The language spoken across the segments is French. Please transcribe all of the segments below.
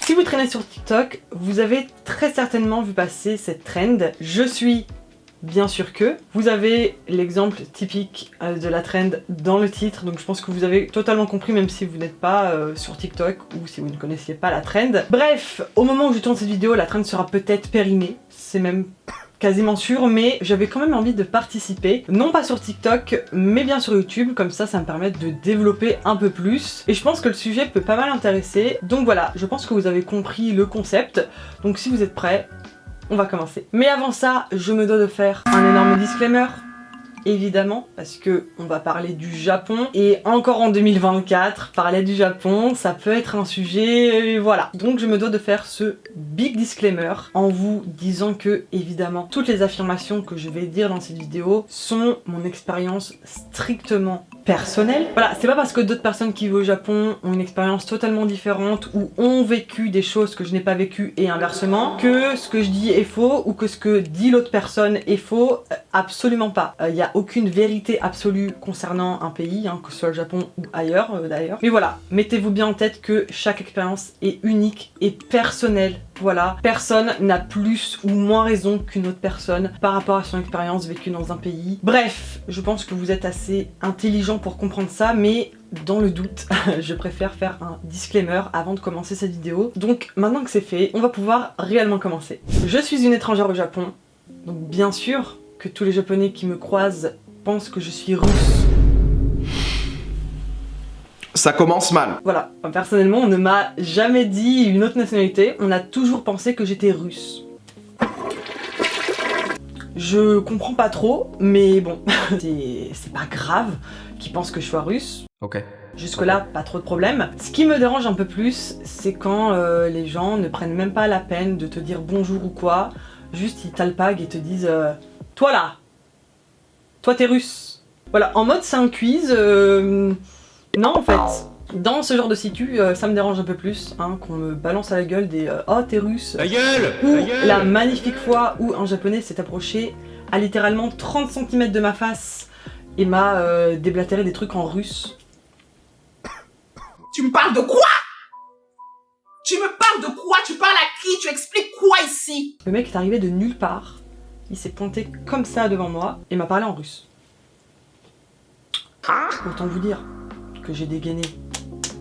Si vous traînez sur TikTok, vous avez très certainement vu passer cette trend. Je suis bien sûr que. Vous avez l'exemple typique de la trend dans le titre, donc je pense que vous avez totalement compris même si vous n'êtes pas sur TikTok ou si vous ne connaissiez pas la trend. Bref, au moment où je tourne cette vidéo, la trend sera peut-être périmée, c'est même quasiment sûr, mais j'avais quand même envie de participer, non pas sur TikTok, mais bien sur YouTube, comme ça me permet de développer un peu plus, et je pense que le sujet peut pas mal intéresser, donc voilà, je pense que vous avez compris le concept, donc si vous êtes prêts, on va commencer. Mais avant ça, je me dois de faire un énorme disclaimer, évidemment, parce que on va parler du Japon, et encore en 2024, parler du Japon, ça peut être un sujet, voilà. Donc je me dois de faire ce big disclaimer en vous disant que, évidemment, toutes les affirmations que je vais dire dans cette vidéo sont mon expérience strictement personnelle. Voilà, c'est pas parce que d'autres personnes qui vivent au Japon ont une expérience totalement différente ou ont vécu des choses que je n'ai pas vécues et inversement, que ce que je dis est faux ou que ce que dit l'autre personne est faux, absolument pas. Il n'y a aucune vérité absolue concernant un pays, hein, que ce soit le Japon ou ailleurs d'ailleurs. Mais voilà, mettez-vous bien en tête que chaque expérience est unique et personnelle. Voilà, personne n'a plus ou moins raison qu'une autre personne par rapport à son expérience vécue dans un pays. Bref, je pense que vous êtes assez intelligent pour comprendre ça, mais dans le doute, je préfère faire un disclaimer avant de commencer cette vidéo. Donc maintenant que c'est fait, on va pouvoir réellement commencer. Je suis une étrangère au Japon, donc bien sûr que tous les Japonais qui me croisent pensent que je suis russe. Ça commence mal. Voilà, personnellement on ne m'a jamais dit une autre nationalité, on a toujours pensé que j'étais russe. Je comprends pas trop, mais bon, c'est pas grave qu'ils pensent que je sois russe. Ok. Jusque là, pas trop de problème. Ce qui me dérange un peu plus, c'est quand les gens ne prennent même pas la peine de te dire bonjour ou quoi, juste ils t'alpaguent et te disent toi là, toi t'es russe. Voilà, en mode c'est un quiz, non en fait. Dans ce genre de situ, ça me dérange un peu plus, hein, qu'on me balance à la gueule des oh t'es russe. Ta gueule! Ou Ta gueule! la magnifique fois où un japonais s'est approché à littéralement 30 cm de ma face et m'a déblatéré des trucs en russe. Tu me parles de quoi? Tu me parles de quoi? Tu parles à qui? Tu expliques quoi ici? Le mec est arrivé de nulle part, il s'est pointé comme ça devant moi et m'a parlé en russe. Autant vous dire que j'ai dégainé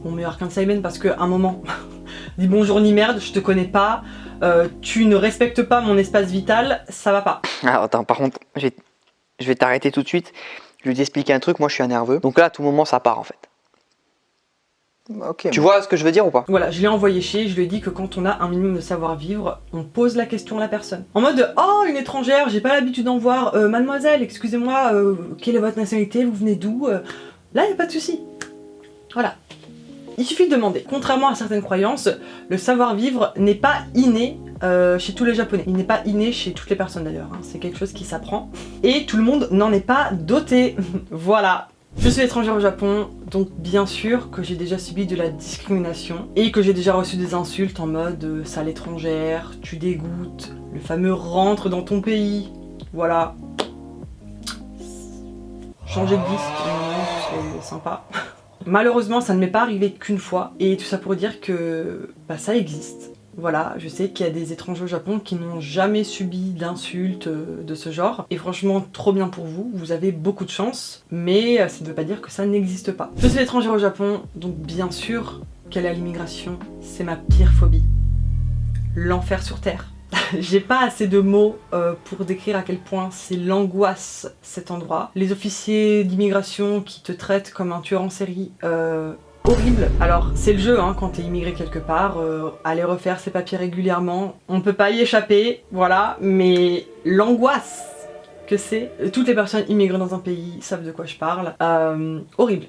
mon meilleur Kansaimen parce qu'à un moment, dis bonjour ni merde, je te connais pas, tu ne respectes pas mon espace vital, ça va pas. Alors attends, par contre, je vais t'arrêter tout de suite. Je vais t'expliquer un truc, moi je suis un nerveux. Donc là, à tout moment, ça part en fait. Ok. Tu vois ce que je veux dire ou pas? Voilà, je l'ai envoyé chier, je lui ai dit que quand on a un minimum de savoir-vivre, on pose la question à la personne. En mode, oh, une étrangère, j'ai pas l'habitude d'en voir, mademoiselle, excusez-moi, quelle est votre nationalité, vous venez d'où? Là, y a pas de souci. Voilà. Il suffit de demander. Contrairement à certaines croyances, le savoir-vivre n'est pas inné chez tous les Japonais. Il n'est pas inné chez toutes les personnes d'ailleurs, hein. C'est quelque chose qui s'apprend. Et tout le monde n'en est pas doté. Voilà. Je suis étrangère au Japon, donc bien sûr que j'ai déjà subi de la discrimination et que j'ai déjà reçu des insultes en mode sale étrangère, tu dégoûtes, le fameux rentre dans ton pays. Voilà. Changer de disque, c'est sympa. Malheureusement, ça ne m'est pas arrivé qu'une fois, et tout ça pour dire que ça existe. Voilà, je sais qu'il y a des étrangers au Japon qui n'ont jamais subi d'insultes de ce genre, et franchement, trop bien pour vous, vous avez beaucoup de chance, mais ça ne veut pas dire que ça n'existe pas. Je suis étrangère au Japon, donc bien sûr qu'aller à l'immigration, c'est ma pire phobie. L'enfer sur Terre. J'ai pas assez de mots pour décrire à quel point c'est l'angoisse cet endroit. Les officiers d'immigration qui te traitent comme un tueur en série, horrible. Alors c'est le jeu hein, quand t'es immigré quelque part, aller refaire ses papiers régulièrement, on peut pas y échapper, voilà, mais l'angoisse que c'est, toutes les personnes immigrées dans un pays savent de quoi je parle, horrible.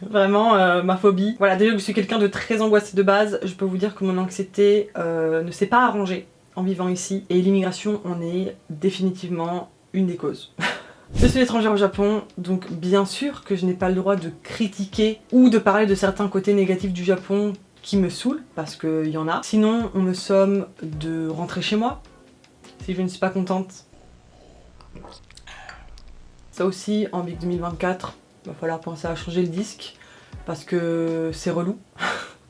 Vraiment ma phobie. Voilà, déjà que je suis quelqu'un de très angoissé de base, je peux vous dire que mon anxiété ne s'est pas arrangée en vivant ici, et l'immigration en est définitivement une des causes. Je suis étrangère au Japon, donc bien sûr que je n'ai pas le droit de critiquer ou de parler de certains côtés négatifs du Japon qui me saoulent, parce qu'il y en a. Sinon, on me somme de rentrer chez moi, si je ne suis pas contente. Ça aussi, en Big 2024, il va falloir penser à changer le disque, parce que c'est relou.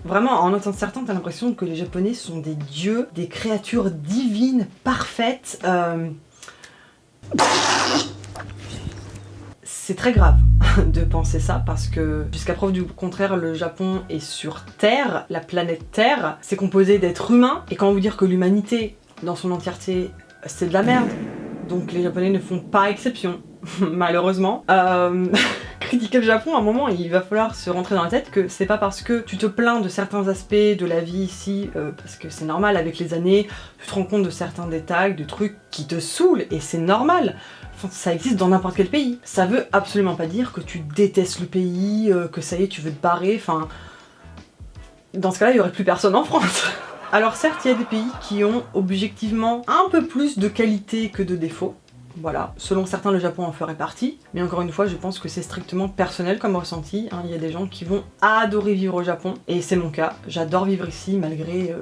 Vraiment, en entendant certains, t'as l'impression que les Japonais sont des dieux, des créatures divines, parfaites. C'est très grave de penser ça parce que jusqu'à preuve du contraire, le Japon est sur Terre, la planète Terre, c'est composé d'êtres humains. Et quand vous dire que l'humanité, dans son entièreté, c'est de la merde, donc les Japonais ne font pas exception, malheureusement. Critiquer le Japon, à un moment, il va falloir se rentrer dans la tête que c'est pas parce que tu te plains de certains aspects de la vie ici, parce que c'est normal, avec les années, tu te rends compte de certains détails, de trucs qui te saoulent, et c'est normal. Enfin, ça existe dans n'importe quel pays. Ça veut absolument pas dire que tu détestes le pays, que ça y est, tu veux te barrer, enfin... Dans ce cas-là, il y aurait plus personne en France. Alors certes, il y a des pays qui ont objectivement un peu plus de qualité que de défauts. Voilà, selon certains, le Japon en ferait partie. Mais encore une fois, je pense que c'est strictement personnel comme ressenti. Hein. Il y a des gens qui vont adorer vivre au Japon. Et c'est mon cas. J'adore vivre ici malgré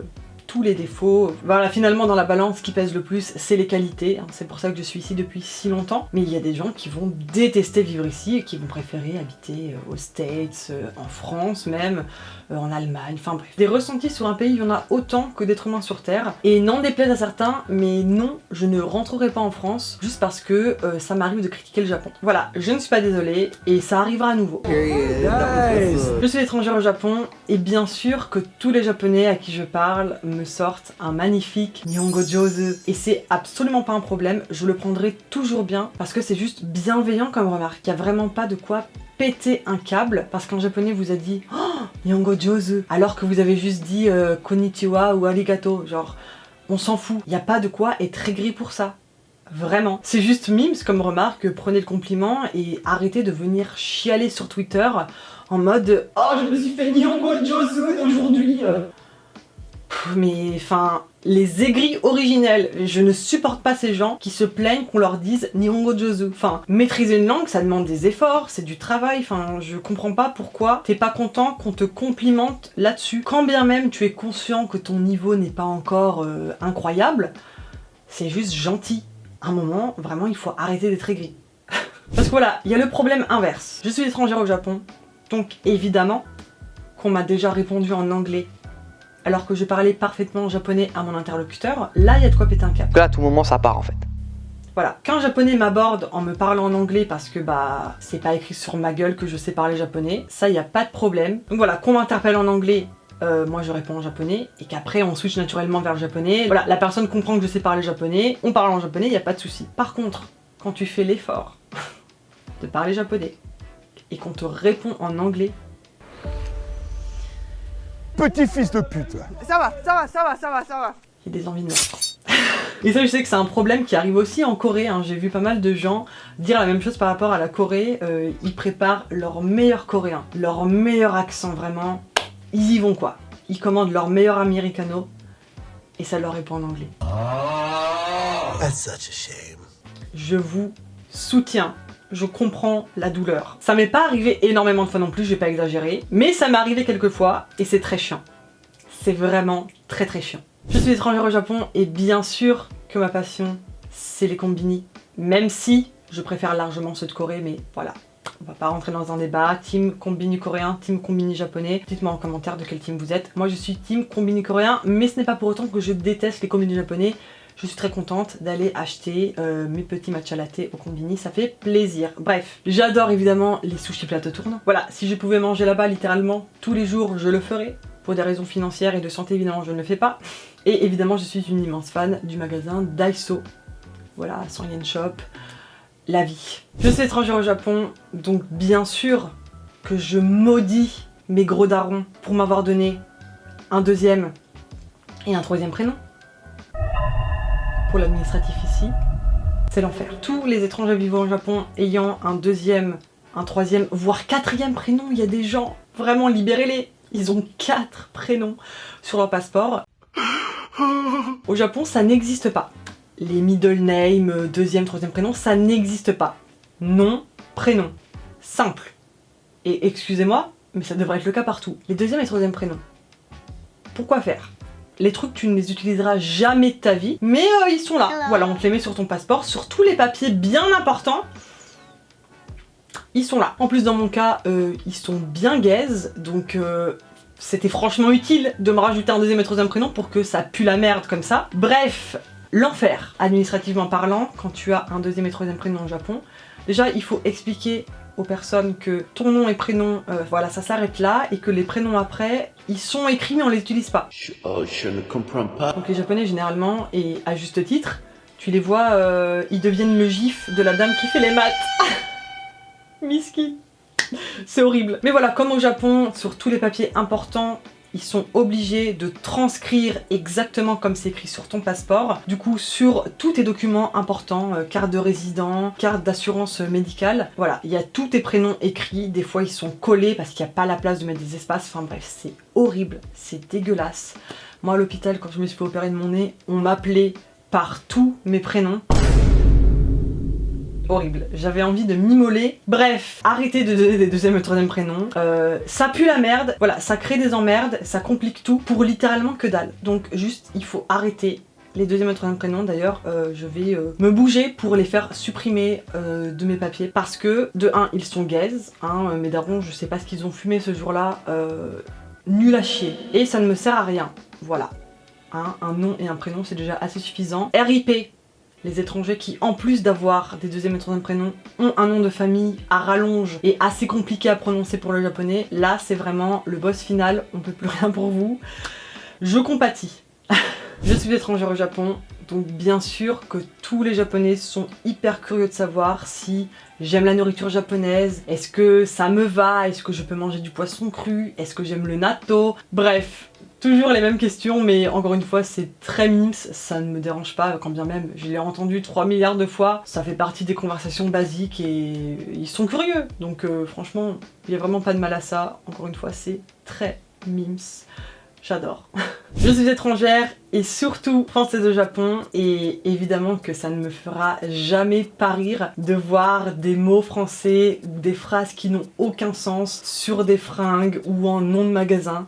tous les défauts. Voilà, finalement, dans la balance, ce qui pèse le plus, c'est les qualités. Hein. C'est pour ça que je suis ici depuis si longtemps. Mais il y a des gens qui vont détester vivre ici et qui vont préférer habiter aux States, en France même, en Allemagne, enfin bref. Des ressentis sur un pays, il y en a autant que d'êtres humains sur Terre. Et n'en déplaise à certains, mais non, je ne rentrerai pas en France juste parce que ça m'arrive de critiquer le Japon. Voilà, je ne suis pas désolée et ça arrivera à nouveau. Je suis étrangère au Japon et bien sûr que tous les Japonais à qui je parle me sortent un magnifique Nihongo Jozu. Et c'est absolument pas un problème, je le prendrai toujours bien parce que c'est juste bienveillant comme remarque. Il n'y a vraiment pas de quoi péter un câble parce qu'un japonais vous a dit oh, Nihongo Jozu alors que vous avez juste dit konnichiwa ou arigato, genre on s'en fout, il n'y a pas de quoi être aigri pour ça. Vraiment. C'est juste mimes comme remarque, prenez le compliment et arrêtez de venir chialer sur Twitter en mode oh je me suis fait Nihongo Jozu aujourd'hui. Mais enfin, les aigris originels, je ne supporte pas ces gens qui se plaignent qu'on leur dise Nihongo Jozu. Enfin, maîtriser une langue, ça demande des efforts, c'est du travail, enfin, je comprends pas pourquoi t'es pas content qu'on te complimente là-dessus. Quand bien même tu es conscient que ton niveau n'est pas encore incroyable, c'est juste gentil. À un moment, vraiment, il faut arrêter d'être aigri. Parce que voilà, il y a le problème inverse. Je suis étrangère au Japon, donc évidemment qu'on m'a déjà répondu en anglais alors que je parlais parfaitement japonais à mon interlocuteur, là il y a de quoi péter un câble. Là, à tout moment, ça part en fait. Voilà, quand japonais m'aborde en me parlant en anglais parce que bah c'est pas écrit sur ma gueule que je sais parler japonais, ça y a pas de problème. Donc voilà, qu'on m'interpelle en anglais, moi je réponds en japonais, et qu'après on switch naturellement vers le japonais. Voilà, la personne comprend que je sais parler japonais, on parle en japonais, y a pas de souci. Par contre, quand tu fais l'effort de parler japonais et qu'on te répond en anglais, petit fils de pute. Ça va. il y a des envies de meurtre. Et ça, je sais que c'est un problème qui arrive aussi en Corée, hein. J'ai vu pas mal de gens dire la même chose par rapport à la Corée. Ils préparent leur meilleur coréen, leur meilleur accent, vraiment. Ils y vont quoi. Ils commandent leur meilleur americano et ça leur répond en anglais. That's such a shame. Je vous soutiens. Je comprends la douleur. Ça m'est pas arrivé énormément de fois non plus, je vais pas exagérer, mais ça m'est arrivé quelques fois et c'est très chiant. C'est vraiment très très chiant. Je suis étrangère au Japon et bien sûr que ma passion c'est les combini, même si je préfère largement ceux de Corée, mais voilà. On va pas rentrer dans un débat, team combini coréen, team combini japonais. Dites-moi en commentaire de quel team vous êtes. Moi je suis team combini coréen, mais ce n'est pas pour autant que je déteste les combini japonais. Je suis très contente d'aller acheter mes petits matcha latte au combini, ça fait plaisir. Bref, j'adore évidemment les sushis plateau tournant. Voilà, si je pouvais manger là-bas littéralement tous les jours, je le ferais. Pour des raisons financières et de santé, évidemment, je ne le fais pas. Et évidemment, je suis une immense fan du magasin Daiso. Voilà, 100 yen shop, la vie. Je suis étrangère au Japon, donc bien sûr que je maudis mes gros darons pour m'avoir donné un deuxième et un troisième prénom. Pour l'administratif ici, c'est l'enfer. Tous les étrangers vivant au Japon ayant un deuxième, un troisième, voire quatrième prénom, il y a des gens, vraiment libérez-les. Ils ont 4 prénoms sur leur passeport. Au Japon, ça n'existe pas. Les middle name, deuxième, troisième prénom, ça n'existe pas. Nom, prénom. Simple. Et excusez-moi, mais ça devrait être le cas partout. Les deuxième et troisième prénoms. Pourquoi faire ? Les trucs, tu ne les utiliseras jamais de ta vie, mais ils sont là. Voilà, on te les met sur ton passeport, sur tous les papiers bien importants. Ils sont là. En plus, dans mon cas, ils sont bien gaze, donc c'était franchement utile de me rajouter un deuxième et troisième prénom pour que ça pue la merde comme ça. Bref, l'enfer, administrativement parlant, quand tu as un deuxième et troisième prénom au Japon. Déjà, il faut expliquer aux personnes que ton nom et prénom, voilà, ça s'arrête là, et que les prénoms après, ils sont écrits mais on les utilise pas. Je ne comprends pas. Donc les Japonais, généralement, et à juste titre, tu les vois, ils deviennent le gif de la dame qui fait les maths. Miskin. C'est horrible. Mais voilà, comme au Japon, sur tous les papiers importants, ils sont obligés de transcrire exactement comme c'est écrit sur ton passeport. Du coup, sur tous tes documents importants, carte de résident, carte d'assurance médicale, voilà, il y a tous tes prénoms écrits. Des fois, ils sont collés parce qu'il n'y a pas la place de mettre des espaces. Enfin bref, c'est horrible, c'est dégueulasse. Moi, à l'hôpital, quand je me suis fait opérer de mon nez, on m'appelait par tous mes prénoms. Horrible, j'avais envie de m'immoler. Bref, arrêtez de donner des deuxième et troisième prénoms. Ça pue la merde, voilà, ça crée des emmerdes, ça complique tout pour littéralement que dalle. Donc juste, il faut arrêter les deuxième et troisième prénoms. D'ailleurs, je vais me bouger pour les faire supprimer de mes papiers. Parce que, de 1, ils sont gaze, hein, mes darons, je sais pas ce qu'ils ont fumé ce jour-là, nul à chier. Et ça ne me sert à rien, voilà. Hein, un nom et un prénom, c'est déjà assez suffisant. RIP, les étrangers qui, en plus d'avoir des deuxième et troisième prénoms, ont un nom de famille à rallonge et assez compliqué à prononcer pour le japonais. Là, c'est vraiment le boss final, on peut plus rien pour vous. Je compatis. Je suis étrangère au Japon, donc bien sûr que tous les Japonais sont hyper curieux de savoir si j'aime la nourriture japonaise, est-ce que ça me va, est-ce que je peux manger du poisson cru, est-ce que j'aime le natto, bref. Toujours les mêmes questions, mais encore une fois, c'est très mimes, ça ne me dérange pas, quand bien même je l'ai entendu 3 milliards de fois. Ça fait partie des conversations basiques et ils sont curieux. Donc franchement, il n'y a vraiment pas de mal à ça. Encore une fois, c'est très mimes. J'adore. Je suis étrangère et surtout française au Japon, et évidemment que ça ne me fera jamais pas rire de voir des mots français ou des phrases qui n'ont aucun sens sur des fringues ou en nom de magasin.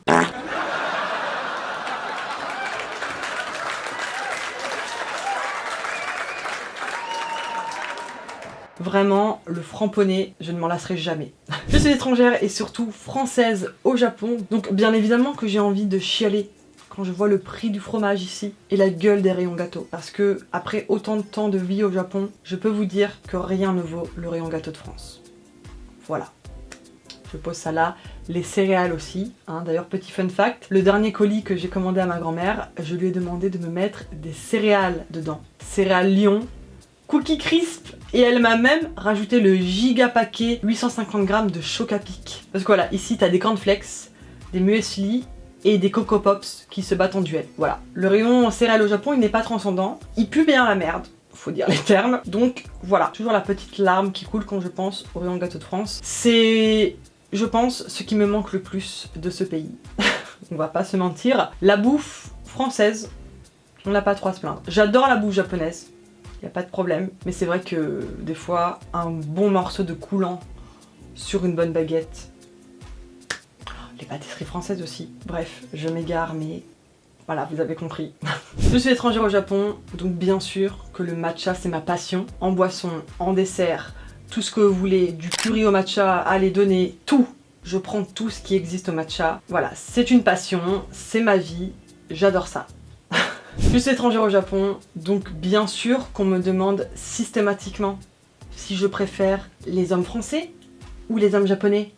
Vraiment, le framponné, je ne m'en lasserai jamais. Je suis étrangère et surtout française au Japon, donc bien évidemment que j'ai envie de chialer quand je vois le prix du fromage ici et la gueule des rayons gâteaux. Parce que après autant de temps de vie au Japon, je peux vous dire que rien ne vaut le rayon gâteau de France. Voilà. Je pose ça là. Les céréales aussi, hein. D'ailleurs, petit fun fact, le dernier colis que j'ai commandé à ma grand-mère, je lui ai demandé de me mettre des céréales dedans. Céréales Lion, Cookie Crisp, et elle m'a même rajouté le giga paquet 850 grammes de Chocapic. Parce que voilà, ici t'as des cornflakes, des muesli et des Coco Pops qui se battent en duel. Voilà, le rayon céréales au Japon il n'est pas transcendant, il pue bien la merde, faut dire les termes. Donc voilà, toujours la petite larme qui coule quand je pense au rayon gâteau de France. C'est, je pense, ce qui me manque le plus de ce pays. On va pas se mentir, la bouffe française, on n'a pas trop à se plaindre. J'adore la bouffe japonaise. Y a pas de problème, mais c'est vrai que des fois, un bon morceau de coulant sur une bonne baguette. Les pâtisseries françaises aussi. Bref, je m'égare, mais voilà, vous avez compris. Je suis étrangère au Japon, donc bien sûr que le matcha c'est ma passion. En boisson, en dessert, tout ce que vous voulez, du curry au matcha, allez donner tout. Je prends tout ce qui existe au matcha. Voilà, c'est une passion, c'est ma vie, j'adore ça. Je suis étrangère au Japon, donc bien sûr qu'on me demande systématiquement si je préfère les hommes français ou les hommes japonais.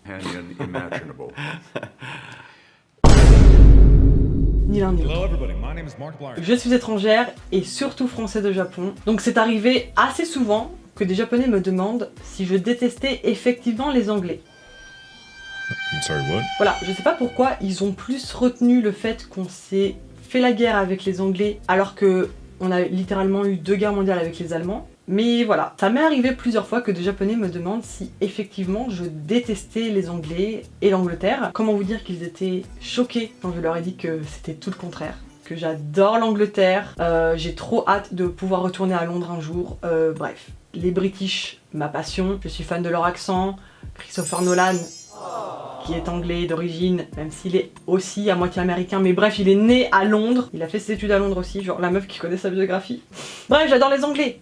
Ni l'un ni l'autre. Je suis étrangère et surtout française au Japon, donc c'est arrivé assez souvent que des Japonais me demandent si je détestais effectivement les Anglais. Voilà, je sais pas pourquoi ils ont plus retenu le fait qu'on s'est fait la guerre avec les Anglais alors que on a littéralement eu 2 guerres mondiales avec les Allemands. Mais voilà, ça m'est arrivé plusieurs fois que des Japonais me demandent si effectivement je détestais les Anglais et l'Angleterre. Comment vous dire qu'ils étaient choqués quand je leur ai dit que c'était tout le contraire, que j'adore l'Angleterre, j'ai trop hâte de pouvoir retourner à Londres un jour, bref. Les British, ma passion, je suis fan de leur accent, Christopher Nolan, qui est anglais d'origine, même s'il est aussi à moitié américain, mais bref, il est né à Londres, il a fait ses études à Londres aussi, genre la meuf qui connaît sa biographie. Bref, j'adore les Anglais.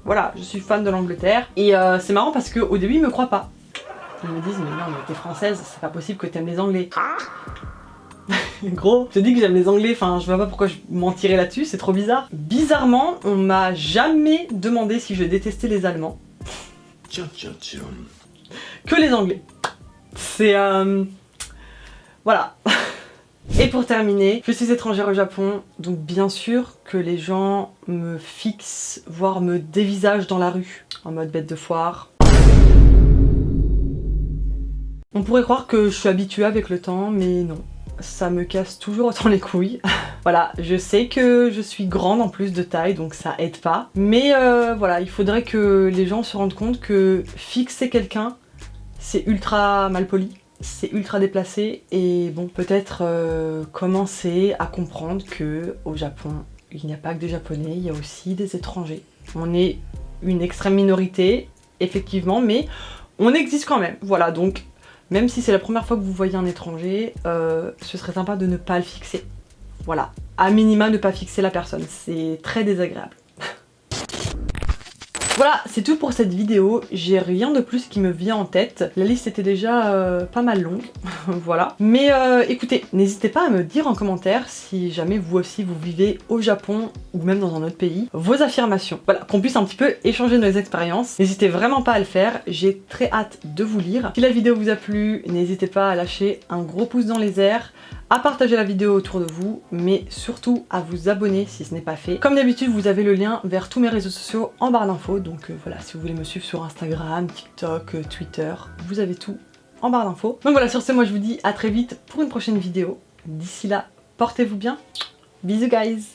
Voilà, je suis fan de l'Angleterre, et c'est marrant parce qu'au début, ils me croient pas. Ils me disent, mais non, mais t'es française, c'est pas possible que t'aimes les Anglais. Gros, je te dis que j'aime les anglais, enfin je vois pas pourquoi je mentirais là-dessus, c'est trop bizarre. Bizarrement, on m'a jamais demandé si je détestais les Allemands. Que les Anglais. C'est voilà. Et pour terminer, je suis étrangère au Japon, donc bien sûr que les gens me fixent, voire me dévisagent dans la rue, en mode bête de foire. On pourrait croire que je suis habituée avec le temps, mais non. Ça me casse toujours autant les couilles. Voilà, je sais que je suis grande en plus de taille, donc ça aide pas. Mais voilà, il faudrait que les gens se rendent compte que fixer quelqu'un, c'est ultra mal poli, c'est ultra déplacé, et bon, peut-être commencer à comprendre que au Japon, il n'y a pas que des Japonais, il y a aussi des étrangers. On est une extrême minorité, effectivement, mais on existe quand même. Voilà, donc même si c'est la première fois que vous voyez un étranger, ce serait sympa de ne pas le fixer. Voilà, à minima ne pas fixer la personne, c'est très désagréable. Voilà, c'est tout pour cette vidéo, j'ai rien de plus qui me vient en tête. La liste était déjà pas mal longue, voilà. Mais écoutez, n'hésitez pas à me dire en commentaire si jamais vous aussi vous vivez au Japon ou même dans un autre pays, vos affirmations. Voilà, qu'on puisse un petit peu échanger nos expériences. N'hésitez vraiment pas à le faire, j'ai très hâte de vous lire. Si la vidéo vous a plu, n'hésitez pas à lâcher un gros pouce dans les airs, à partager la vidéo autour de vous, mais surtout à vous abonner si ce n'est pas fait. Comme d'habitude, vous avez le lien vers tous mes réseaux sociaux en barre d'infos, donc voilà, si vous voulez me suivre sur Instagram, TikTok, Twitter, vous avez tout en barre d'infos. Donc voilà, sur ce, moi je vous dis à très vite pour une prochaine vidéo. D'ici là, portez-vous bien. Bisous guys!